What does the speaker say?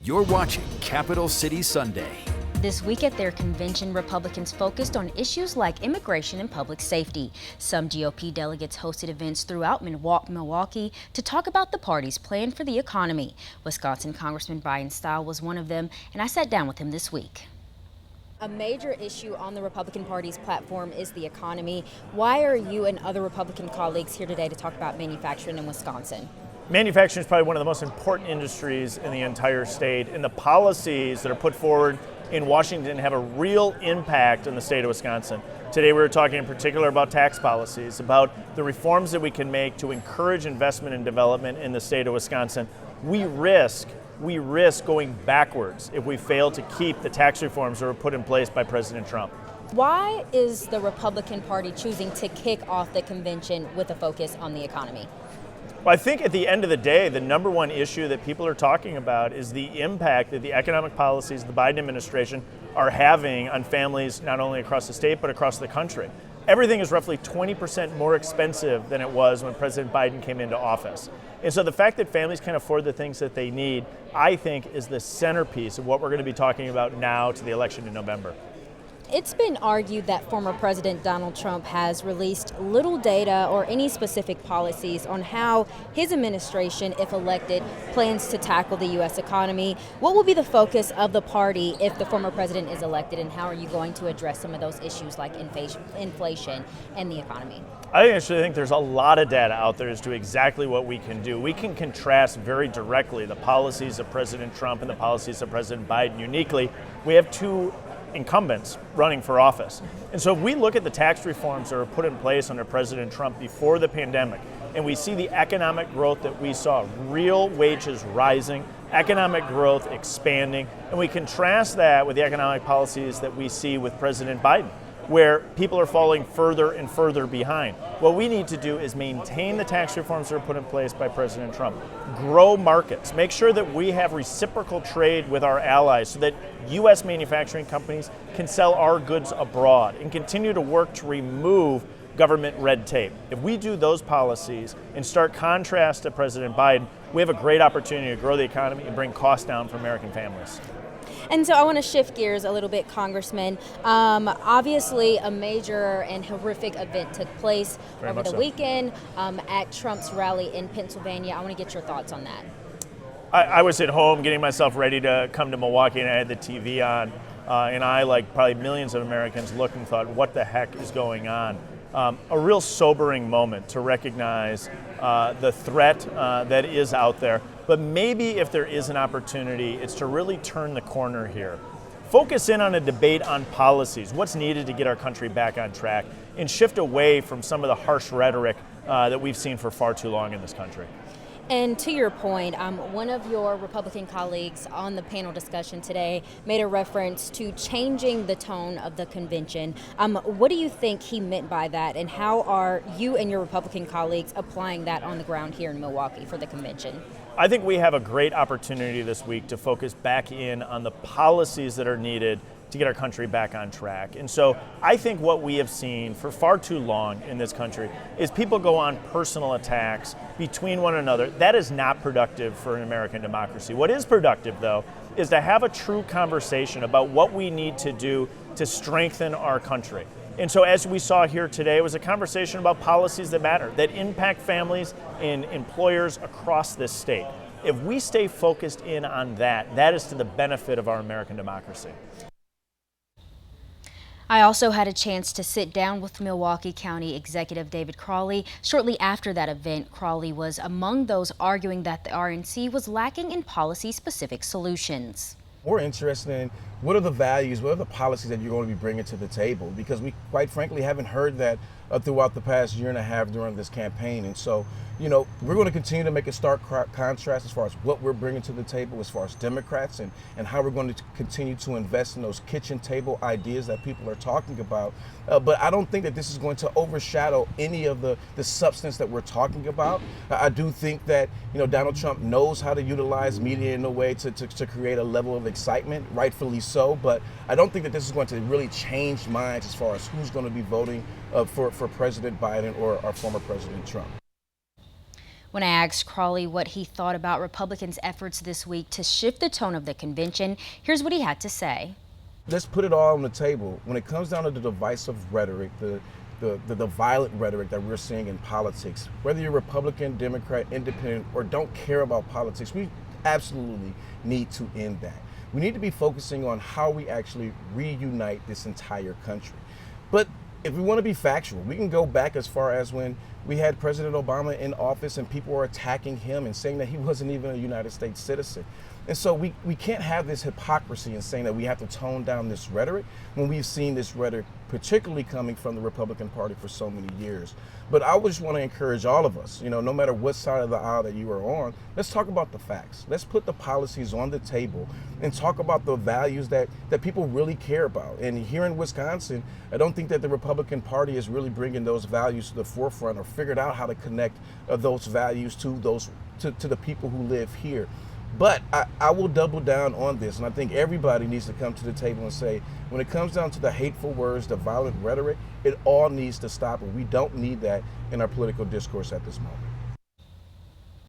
You're watching Capital City Sunday. This week at their convention, Republicans focused on issues like immigration and public safety. Some GOP delegates hosted events throughout Milwaukee to talk about the party's plan for the economy. Wisconsin Congressman Bryan Steil was one of them, and I sat down with him this week. A major issue on the Republican Party's platform is the economy. Why are you and other Republican colleagues here today to talk about manufacturing in Wisconsin? Manufacturing is probably one of the most important industries in the entire state, and the policies that are put forward in Washington have a real impact on the state of Wisconsin. Today we were talking in particular about tax policies, about the reforms that we can make to encourage investment and development in the state of Wisconsin. We risk going backwards if we fail to keep the tax reforms that were put in place by President Trump. Why is the Republican Party choosing to kick off the convention with a focus on the economy? Well, I think at the end of the day, the number one issue that people are talking about is the impact that the economic policies of the Biden administration are having on families not only across the state but across the country. Everything is roughly 20% more expensive than it was when President Biden came into office. And so the fact that families can afford the things that they need, I think, is the centerpiece of what we're going to be talking about now to the election in November. It's been argued that former President Donald Trump has released little data or any specific policies on how his administration, if elected, plans to tackle the U.S. economy. What will be the focus of the party if the former president is elected, and how are you going to address some of those issues like inflation and the economy? I actually think there's a lot of data out there as to exactly what we can do. We can contrast very directly the policies of President Trump and the policies of President Biden. Uniquely, we have two incumbents running for office. And so if we look at the tax reforms that were put in place under President Trump before the pandemic, and we see the economic growth that we saw, real wages rising, economic growth expanding, and we contrast that with the economic policies that we see with President Biden, where people are falling further and further behind. What we need to do is maintain the tax reforms that are put in place by President Trump, grow markets, make sure that we have reciprocal trade with our allies so that U.S. manufacturing companies can sell our goods abroad, and continue to work to remove government red tape. If we do those policies in stark contrast to President Biden, we have a great opportunity to grow the economy and bring costs down for American families. And so I want to shift gears a little bit, Congressman. Obviously, a major and horrific event took place over the weekend at Trump's rally in Pennsylvania. I want to get your thoughts on that. I was at home getting myself ready to come to Milwaukee, and I had the TV on, and I, like probably millions of Americans, looked and thought, what the heck is going on? A real sobering moment to recognize the threat that is out there. But maybe if there is an opportunity, it's to really turn the corner here. Focus in on a debate on policies, what's needed to get our country back on track, and shift away from some of the harsh rhetoric that we've seen for far too long in this country. And to your point, one of your Republican colleagues on the panel discussion today made a reference to changing the tone of the convention. What do you think he meant by that, and how are you and your Republican colleagues applying that on the ground here in Milwaukee for the convention? I think we have a great opportunity this week to focus back in on the policies that are needed to get our country back on track. And so I think what we have seen for far too long in this country is people go on personal attacks between one another. That is not productive for an American democracy. What is productive, though, is to have a true conversation about what we need to do to strengthen our country. And so as we saw here today, it was a conversation about policies that matter, that impact families and employers across this state. If we stay focused in on that, that is to the benefit of our American democracy. I also had a chance to sit down with Milwaukee County Executive David Crowley. Shortly after that event, Crowley was among those arguing that the RNC was lacking in policy-specific solutions. We're interested in what are the values, what are the policies that you're going to be bringing to the table, because we quite frankly haven't heard that throughout the past year and a half during this campaign. And so, you know, we're going to continue to make a stark contrast as far as what we're bringing to the table as far as Democrats, and how we're going to continue to invest in those kitchen table ideas that people are talking about. But I don't think that this is going to overshadow any of the substance that we're talking about. I do think that, you know, Donald Trump knows how to utilize media in a way to create a level of excitement, rightfully so, but I don't think that this is going to really change minds as far as who's going to be voting for President Biden or our former President Trump. When I asked Crowley what he thought about Republicans' efforts this week to shift the tone of the convention, here's what he had to say. Let's put it all on the table. When it comes down to the divisive rhetoric, the violent rhetoric that we're seeing in politics, whether you're Republican, Democrat, Independent, or don't care about politics, we absolutely need to end that. We need to be focusing on how we actually reunite this entire country. But if we want to be factual, we can go back as far as when we had President Obama in office and people were attacking him and saying that he wasn't even a United States citizen. And so we can't have this hypocrisy in saying that we have to tone down this rhetoric when we've seen this rhetoric particularly coming from the Republican Party for so many years. But I just want to encourage all of us, no matter what side of the aisle that you are on, let's talk about the facts. Let's put the policies on the table and talk about the values that people really care about. And here in Wisconsin, I don't think that the Republican Party is really bringing those values to the forefront or figured out how to connect those values to the people who live here. But I will double down on this, and I think everybody needs to come to the table and say, when it comes down to the hateful words, the violent rhetoric, it all needs to stop, and we don't need that in our political discourse at this moment.